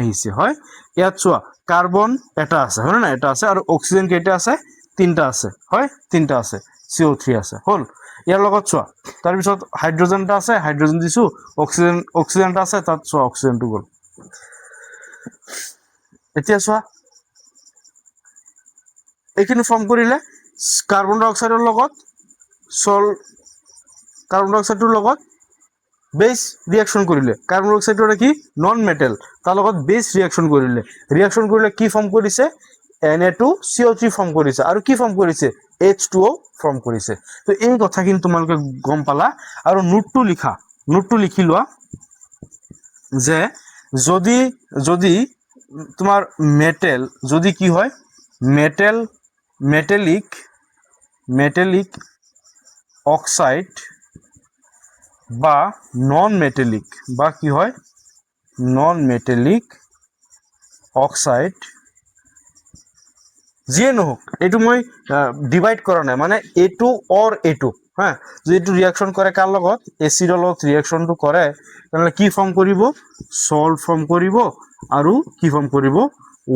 আহিছে হয় ইয়াত চোৱা কাৰ্বন এটা আছে হয় না এটা আছে আৰু অক্সিজেন কেইটা আছে তিনটা আছে হয় তিনটা আছে CO3 আছে হল ইয়াৰ লগত চোৱা তাৰ পিছত হাইড্ৰোজেনটা আছে হাইড্ৰোজেন দিছো অক্সিজেনটা আছে তাত চোৱা অক্সিজেনটো গল এতিয়া চোৱা এইখিনি ফৰ্ম কৰিলে কাৰ্বন ডাই অক্সাইডৰ লগত কাৰ্বন ডাই অক্সাইডৰ লগত বেছ ৰিয়াকশ্যন কৰিলে কাৰ্বন ডাই অক্সাইডৰ কি নন মেটেল তাৰ লগত বেছ ৰিয়াকশ্যন কৰিলে কি ফৰ্ম কৰিছে Na2CO3 ফৰ্ম কৰিছে আৰু কি ফৰ্ম কৰিছে H2O ফৰ্ম কৰিছে তো এই কথাখিনি তোমালোকে গম পালা আৰু নোটটো লিখি লোৱা যে যদি তোমাৰ মেটেল যদি কি হয় মেটেলিক অক্সাইড বা নন মেটেলিক বা কি হয় নন মেটেলিক অক্সাইড যিয়ে নহওক এইটো মই ডিভাইড কৰা নাই মানে এইটো অৰ এইটো হ্যাঁ যদি এইটো ৰিয়াকশ্যন কৰে কাৰ লগত এচিডৰ লগত ৰিয়াকশ্যনটো কৰে তাহলে কি ফৰ্ম কৰিব সল্ট ফৰ্ম কৰিব আৰু কি ফৰ্ম কৰিব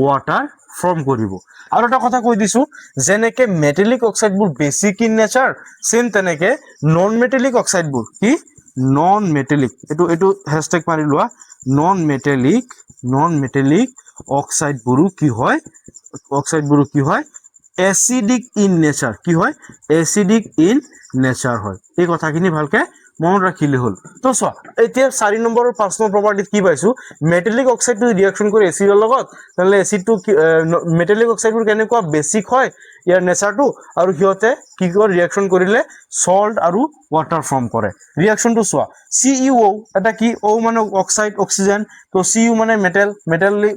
ওয়াটাৰ ফৰ্ম কৰিব আৰু এটা কথা কৈ দিছো যেনেকে মেটেলিক অক্সাইডবোৰ বেছিক ইন নেচাৰ সেম তেনেকে নন মেটেলিক অক্সাইডবোৰ কি নন মেটেলিক এইটো হ্যাশট্যাগ মাৰি লোৱা নন মেটেলিক অক্সাইডবোৰো কি হয় এসিডিক ইন নেচাৰ কি হয় এসিডিক ইন নেচাৰ হয় এই কথাখিনি ভালকে মনত ৰাখিলে হল তো চোৱা এতিয়া 4 নম্বৰৰ 5 নম্বৰ প্ৰপাৰ্টিত কি পাইছো মেটেলিক অক্সাইডটো ৰিয়াকশ্যন কৰি এচিডৰ লগত তাহলে এচিডটো মেটেলিক অক্সাইডবোৰ কেনেকুৱা বেছিক হয় ইয়াৰ নেচাৰটো আৰু সিহঁতে কি কৰে ৰিয়াকশ্যন কৰিলে সল্ট আৰু ওয়াটাৰ ফৰ্ম কৰে ৰিয়াকশ্যনটো চোৱা CuO এটা কি O মানে অক্সাইড অক্সিজেন তো Cu মানে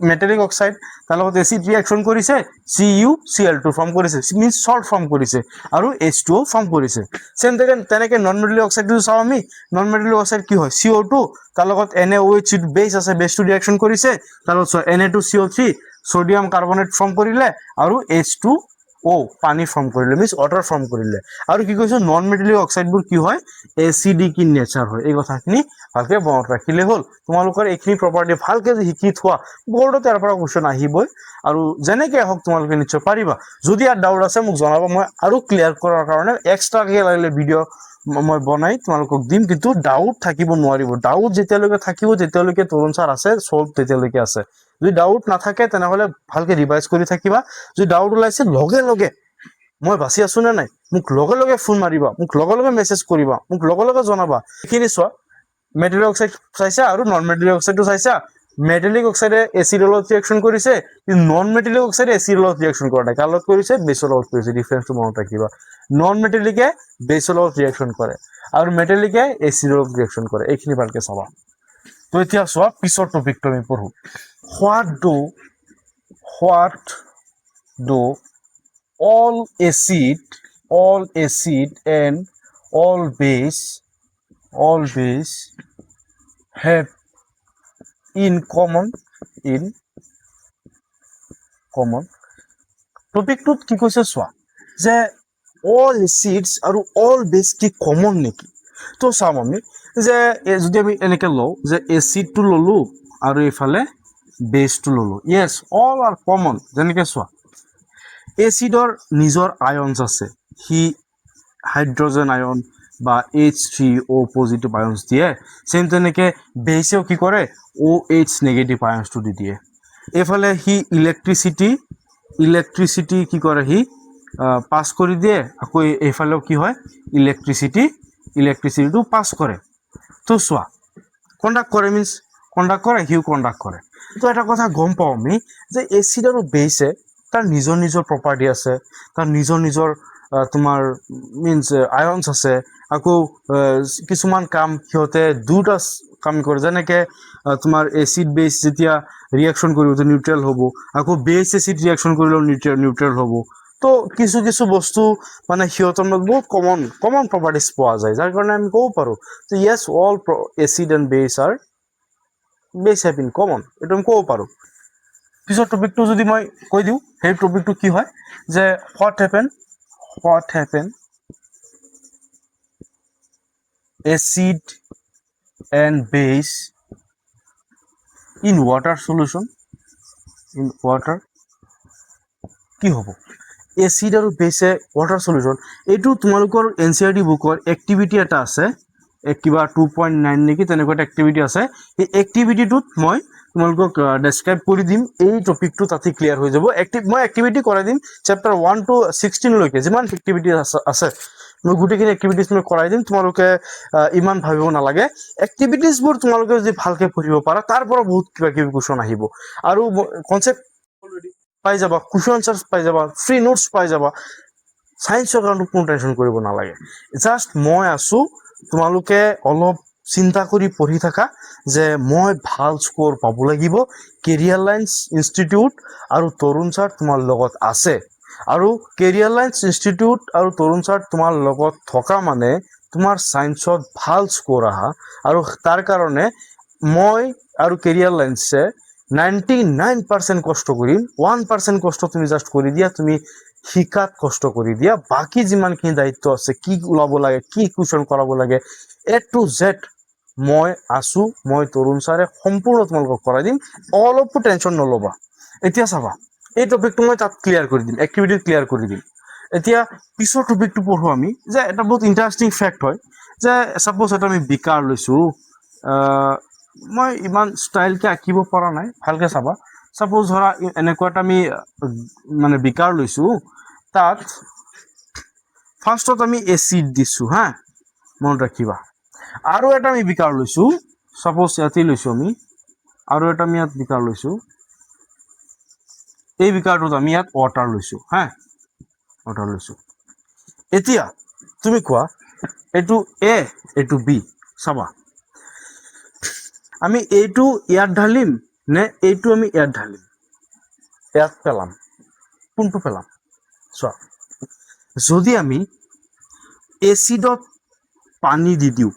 মেটেলিক অক্সাইড তাৰ লগত এচিড ৰিয়াকশ্যন কৰিছে CuCl2 ফৰ্ম কৰিছে মিন্স সল্ট ফৰ্ম কৰিছে আৰু H2O ফৰ্ম কৰিছে সেম তেনেকে নন মেটেলিক অক্সাইডটো চাও আমি নন মেটেলিক অক্সাইড কি হয় CO2 তাৰ লগত NaOH বেছ আছে বেছটো ৰিয়াকশ্যন কৰিছে তাৰ লগত Na2CO3 সোডিয়াম কাৰ্বনেট ফৰ্ম কৰিলে আৰু H2O পানী ফৰ্ম কৰিলে মিন্স ওয়াটাৰ ফৰ্ম কৰিলে আৰু কি কৈছো নন মেটেলিক অক্সাইডবোৰ কি হয় এসিডিক ইন নেচাৰ হয় এই কথাখিনি ভালকে মনত ৰাখিলে হল তোমালোকৰ এইখিনি প্ৰপাৰ্টি ভালকে শিকি থোৱা বৰ্ডত তাৰ পৰা কোৱেশ্চন আহিবই আৰু যেনেকে হওক তোমালোকে নিশ্চয় পাৰিবা যদি আৰ ডাউট আছে মোক জনাবা মই আৰু ক্লিয়াৰ কৰাৰ কাৰণে এক্সট্ৰাকে লাগিলে ভিডিও মই বনাই তোমালোকক দিম কিন্তু ডাউট থাকিব নোৱাৰিব ডাউট যেতিয়ালৈকে থাকিব তেতিয়ালৈকে তৰুণ ছাৰ আছে সল্ভ তেতিয়ালৈকে আছে যদি ডাউট নাথাকে তেনেহলে ভালকে ৰিভাইজ কৰি থাকিবা যদি ডাউট ওলাইছে লগে মই বাছি আছো নে নাই মোক লগে ফোন মাৰিবা মোক লগে মেছেজ কৰিবা মোক লগে জনাবা এইখিনি চোৱা মেটেলিক অক্সাইড চাইছা আৰু নন মেটেলিক অক্সাইডটো চাইছা মেটেলিক অক্সাইডে এচিডৰ লগত ৰিয়াকশ্যন কৰিছে কিন্তু নন মেটেলিক অক্সাইডে এচিডৰ লগত ৰিয়াকশ্যন কৰা নাই কাৰ লগত কৰিছে বেছৰ লগত কৰিছে ডিফাৰেন্সটো মনত ৰাখিবা নন মেটেলিকে বেছৰ লগত ৰিয়াকশ্যন কৰে আৰু মেটেলিকে এচিডৰ লগত ৰিয়াকশ্যন কৰে এইখিনি ভালকে চাবা তো এতিয়া চোৱা পিছৰ টপিকটো আমি পঢ়ো what do all acid and all base have in common টপিকটোত কি কৈছে চোৱা যে all acids আৰু all base কি কমন নেকি তো চাম আমি যে যদি আমি এনেকে লওঁ যে এচিডটো ললো আৰু ইফালে বেছটো ললো ইয়েস all are common যেনেকে চোৱা এচিডৰ নিজৰ আয়নছ আছে হি হাইড্ৰোজেন আয়ন বা H3O পজিটিভ আয়নছ দিয়ে সেম তেনেকে বেছেও কি কৰে OH নেগেটিভ আয়নছটো দি দিয়ে এফালে হি ইলেক্ট্ৰিসিটি কি কৰে হি পাস কৰি দিয়ে আকৌ এফালেও কি হয় ইলেক্ট্ৰিসিটিটো পাস কৰে তো চোৱা কন্ডাক্ট কৰে মিন্স কন্ডাক্ট কৰে হিউ কন্ডাক্ট কৰে তো এটা কথা গম পাওঁ আমি যে এচিড আৰু বেছে তাৰ নিজৰ প্ৰপাৰ্টি আছে তাৰ নিজৰ তোমাৰ মিন্স আয়নছ আছে আকৌ কিছুমান কাম সিহঁতে দুটা কাম কৰে যেনেকে তোমাৰ এচিড বেছ যেতিয়া ৰিয়াকশ্যন কৰিব তো নিউট্ৰেল হ'ব আকৌ বেছ এচিড ৰিয়াকশ্যন কৰিলেও নিউট্ৰেল হ'ব তো কিছু কিছু বস্তু মানে সিহঁতৰ বহুত কমন প্ৰপাৰ্টিজ পোৱা যায়, যাৰ কাৰণে আমি ক'ব পাৰোঁ যে য়েছ অল এচিড এণ্ড বেছ হেভ ইন কমন, এইটো আমি ক'ব পাৰোঁ। পিছৰ টপিকটো যদি মই কৈ দিওঁ, সেই টপিকটো কি হয় যে হোৱাট হেপেন এচিড এণ্ড বেছ ইন ৱাটাৰ সলিউশ্যন, কি হ'ব এচিড আৰু বেছে ৱাটাৰ সলিউশ্যন। এইটো তোমালোকৰ NCERT বুকৰ এক্টিভিটি এটা আছে, কিবা 2.9 নেকি তেনেকুৱা এটা এক্টিভিটি আছে। এই এক্টিভিটিটোত মই তোমালোকক ডেছক্ৰাইব কৰি দিম, এই টপিকটো তাতে ক্লিয়াৰ হৈ যাব। মই এক্টিভিটি কৰাই দিম চেপ্টাৰ 1 to 16 লৈকে যিমান এক্টিভিটি আছে মই গোটেইখিনি এক্টিভিটিজ মই কৰাই দিম। তোমালোকে ইমান ভাবিব নালাগে, এক্টিভিটিজবোৰ তোমালোকে যদি ভালকে পঢ়িব পাৰা তাৰ পৰা বহুত কিবা কিবি কুৱেশ্যন আহিব আৰু কনচেপ্ট পাই যাবা, কুৱেশ্যন আনচাৰ্ছ পাই যাবা, ফ্ৰী নোটছ পাই যাবা। চায়েন্সৰ কাৰণে কোনো টেনশ্যন কৰিব নালাগে, জাষ্ট মই আছোঁ, তোমালোকে অলপ চিন্তা কৰি পঢ়ি থাকা যে মই ভাল স্ক'ৰ পাব লাগিব। কেৰিয়াৰ লাইন্স ইনষ্টিটিউট আৰু তৰুণ ছাৰ তোমাৰ লগত আছে, আৰু কেৰিয়াৰ লাইন্স ইনষ্টিটিউট আৰু তৰুণ ছাৰ তোমাৰ লগত থকা মানে তোমাৰ চায়েন্সত ভাল স্ক'ৰ আহা, আৰু তাৰ কাৰণে মই আৰু কেৰিয়াৰ লাইন্সে 99% কষ্ট কৰিম। 1% কষ্ট তুমি জাষ্ট কৰি দিয়া, তুমি শিকাত কষ্ট কৰি দিয়া, বাকী যিমানখিনি দায়িত্ব আছে, কি ওলাব লাগে, কি কুৱেশ্যন কৰাব লাগে, A to Z মই আছোঁ, মই তৰুণ ছাৰে সম্পূৰ্ণ তোমালোকক কৰাই দিম, অলপো টেনশ্যন নল'বা। এতিয়া চাবা, এই টপিকটো মই তাত ক্লিয়াৰ কৰি দিম, এক্টিভিটিত ক্লিয়াৰ কৰি দিম। এতিয়া পিছৰ টপিকটো পঢ়োঁ আমি, যে এটা বহুত ইণ্টাৰেষ্টিং ফেক্ট হয় যে ছাপ'জ এটা আমি বিকাৰ লৈছোঁ, মই ইমান ষ্টাইলকৈ আঁকিব পৰা নাই, ভালকৈ চাবা। ছাপ'জ ধৰা এনেকুৱা এটা আমি মানে বিকাৰ লৈছোঁ, তাত ফাৰ্ষ্টত আমি এচিড দিছোঁ হা, মনত ৰাখিবা। আৰু এটা আমি বিকাৰ লৈছোঁ, ছাপ'জ ইয়াতেই লৈছোঁ আমি, আৰু এটা আমি ইয়াত বিকাৰ লৈছোঁ, এই বিকাৰটোত আমি ইয়াত ৱাটাৰ লৈছোঁ হা, ৱাটাৰ লৈছোঁ। এতিয়া তুমি কোৱা এইটো A এইটো B, চাবা আমি এইটো ইয়াত ঢালিম নে এইটো আমি ইয়াত ঢালিম, ইয়াত পেলাম, কোনটো পেলাম চোৱা। যদি আমি এচিডত পানী দি দিওঁ,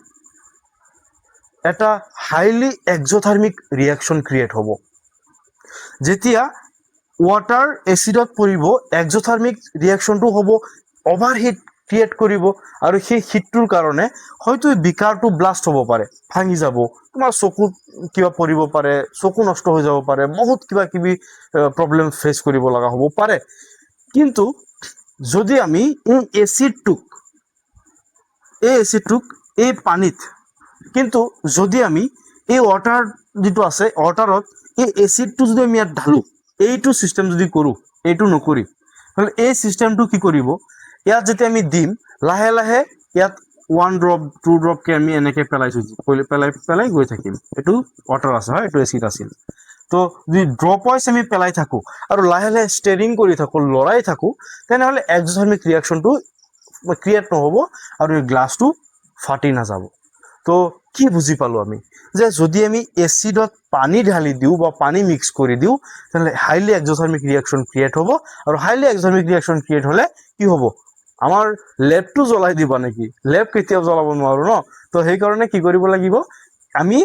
এটা হাইলি এক্সোথাৰ্মিক ৰিয়েকশ্যন ক্ৰিয়েট হ'ব। যেতিয়া ৱাটাৰ এচিডত পৰিব, এক্সোথাৰ্মিক ৰিয়েকশ্যনটো হ'ব, অভাৰহিট ক্ৰিয়েট কৰিব, আৰু সেই হিটটোৰ কাৰণে হয়তো বিকাৰটো ব্লাষ্ট হ'ব পাৰে, ভাঙি যাব, তোমাৰ চকুত কিবা পৰিব পাৰে, চকু নষ্ট হৈ যাব পাৰে, বহুত কিবা কিবি প্ৰব্লেম ফেচ কৰিব লগা হ'ব পাৰে। কিন্তু যদি আমি এই এচিডটোক এই পানীত, কিন্তু যদি আমি এই ৱাটাৰ যিটো আছে ৱাটাৰত এই এচিডটো যদি আমি ইয়াত ঢালোঁ, এইটো চিষ্টেম যদি কৰোঁ, এইটো নকৰি, হ'লে এই চিষ্টেমটো কি কৰিব, ইয়াত যেতিয়া আমি দিম লাহে লাহে ইয়াত 1 ড্ৰপ 2 ড্ৰপকৈ আমি এনেকৈ পেলাই গৈ থাকিম। এইটো ৱাটাৰ আছে হয়, এইটো এচিড আছিল। তো যদি ড্ৰপ ৱাইজ আমি পেলাই থাকোঁ আৰু লাহে লাহে ষ্টেৰিং কৰি থাকোঁ, লৰাই থাকোঁ, তেনেহ'লে এক্সোথাৰ্মিক ৰিয়েকশ্যনটো ক্ৰিয়েট নহ'ব আৰু এই গ্লাছটো ফাটি নাযাব। তো কি বুজি পালোঁ আমি, যে যদি আমি এচিডত পানী ঢালি দিওঁ বা পানী মিক্স কৰি দিওঁ, তেনেহ'লে হাইলি এক্সোথাৰ্মিক ৰিয়েকশ্যন ক্ৰিয়েট হ'ব, আৰু হাইলি এক্সোথাৰ্মিক ৰিয়েকশ্যন ক্ৰিয়েট হ'লে কি হ'ব, আমাৰ লেবটো জ্বলাই দিবা নেকি, লেব কেতিয়াও জ্বলাব নোৱাৰোঁ ন। তো সেইকাৰণে কি কৰিব লাগিব, আমি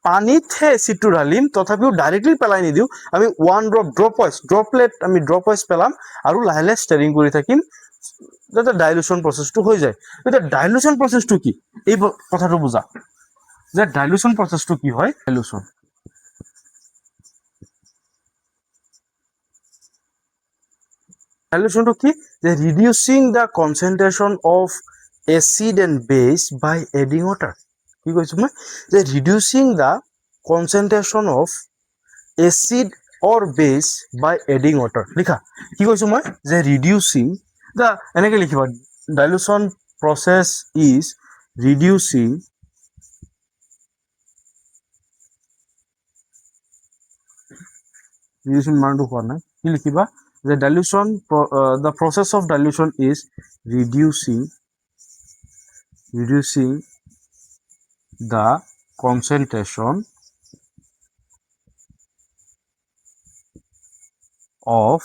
পানীতহে এচিডটো ঢালিম, তথাপিও ডাইৰেক্টলি পেলাই নিদিওঁ, আমি 1 ড্ৰপ ৱাইজ পেলাম, আৰু লাহে লাহে ষ্টেৰিং কৰি থাকিম যাতে ডাইলুশ্যন প্ৰচেছটো হৈ যায়। এতিয়া ডাইলুশ্যন প্ৰচেছটো কি, এই কথাটো বুজা যে ডাইলুশ্যন প্ৰচেছটো কি হয়। ডাইলুশ্যনটো কি, যে reducing the concentration of acid and base by adding water. কি কৈছোঁ মই, যে reducing the concentration of acid or base by adding water. লিখা, কি কৈছোঁ মই, যে ৰিডিউচিং দ্য, এনেকৈ লিখিবা, ডাইলুশ্যন প্ৰচেছ ইজ ৰিডিউচিং মানটো হোৱা নাই, কি লিখিবা, যে dilution, the process of dilution is reducing the concentration of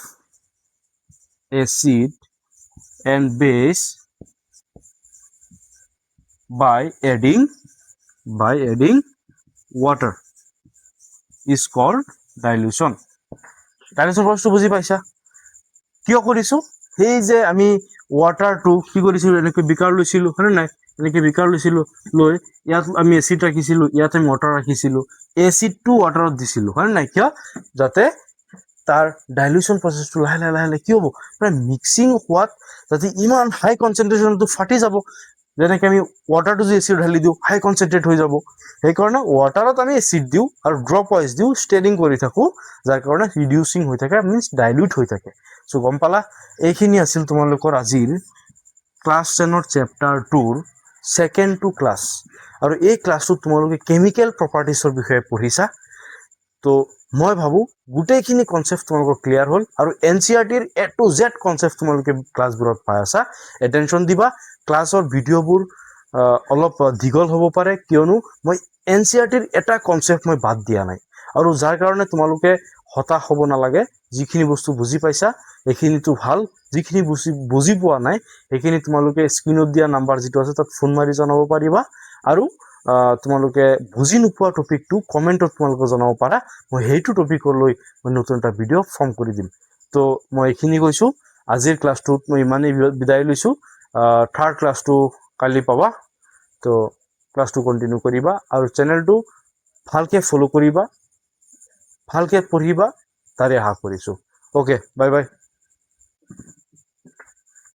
acid and base by adding water is called dilution. Dilution process বুজি পাইছা কিয় কৰিছো সেই যে আমি ৱাটাৰটো কি কৰিছিলো এনেকৈ বিকাৰ লৈছিলো হয় নাই এনেকৈ বিকাৰ লৈছিলো লৈ ইয়াত আমি এচিড ৰাখিছিলো ইয়াত আমি ৱাটাৰ ৰাখিছিলো এচিডটো ৱাটাৰত দিছিলো হয় নাই কিয় যাতে তাৰ ডাইলুশ্যন প্ৰচেছটো লাহে লাহে লাহে লাহে কি হ'ব মানে মিক্সিং হোৱাত যাতে ইমান হাই কনচেন্ট্ৰেশ্যনটো ফাটি যাব যেনেকৈ আমি ৱাটাৰটো যে এচিড ঢালি দিওঁ হাই কনচেন্ট্ৰেট হৈ যাব সেইকাৰণে ৱাটাৰত আমি এচিড দিওঁ আৰু ড্ৰপ ৱাইজ দিওঁ ষ্টেডিং কৰি থাকোঁ যাৰ কাৰণে ৰিডিউচিং হৈ থাকে মিনছ ডাইলিউট হৈ থাকে চ' গম পালা এইখিনি আছিল তোমালোকৰ আজিৰ ক্লাছ 10ৰ চেপ্টাৰ 2ৰ ছেকেণ্ড টু ক্লাছ আৰু এই ক্লাছটোত তোমালোকে কেমিকেল প্ৰপাৰ্টিছৰ বিষয়ে পঢ়িছা তো মই ভাবোঁ গোটেইখিনি কনচেপ্ট তোমালোকৰ ক্লিয়াৰ হ'ল আৰু NCERTৰ A to Z কনচেপ্ট তোমালোকে ক্লাছবোৰত পাই আছা এটেনশ্যন দিবা ক্লাছৰ ভিডিঅ'বোৰ অলপ দীঘল হ'ব পাৰে কিয়নো মই NCERTৰ এটা কনচেপ্ট মই বাদ দিয়া নাই আৰু যাৰ কাৰণে তোমালোকে হতাশ হ'ব নালাগে যিখিনি বস্তু বুজি পাইছা এইখিনিতো ভাল যিখিনি বুজি পোৱা নাই সেইখিনি তোমালোকে স্ক্ৰীনত দিয়া নাম্বাৰ যিটো আছে তাত ফোন মাৰি জনাব পাৰিবা আৰু তোমালোকে বুজি নোপোৱা টপিকটো কমেণ্টত তোমালোকে জনাব পাৰা মই সেইটো টপিকৰ লৈ মই নতুন এটা ভিডিঅ' ফৰ্ম কৰি দিম তো মই এইখিনি কৈছোঁ আজিৰ ক্লাছটোত মই ইমানেই বিদায় লৈছোঁ থাৰ্ড ক্লাছটো কালি পাবা তো ক্লাছটো কণ্টিনিউ কৰিবা আৰু চেনেলটো ভালকৈ ফ'ল' কৰিবা ভালকৈ পঢ়িবা তাৰে আশা কৰিছোঁ অ'কে বাই বাই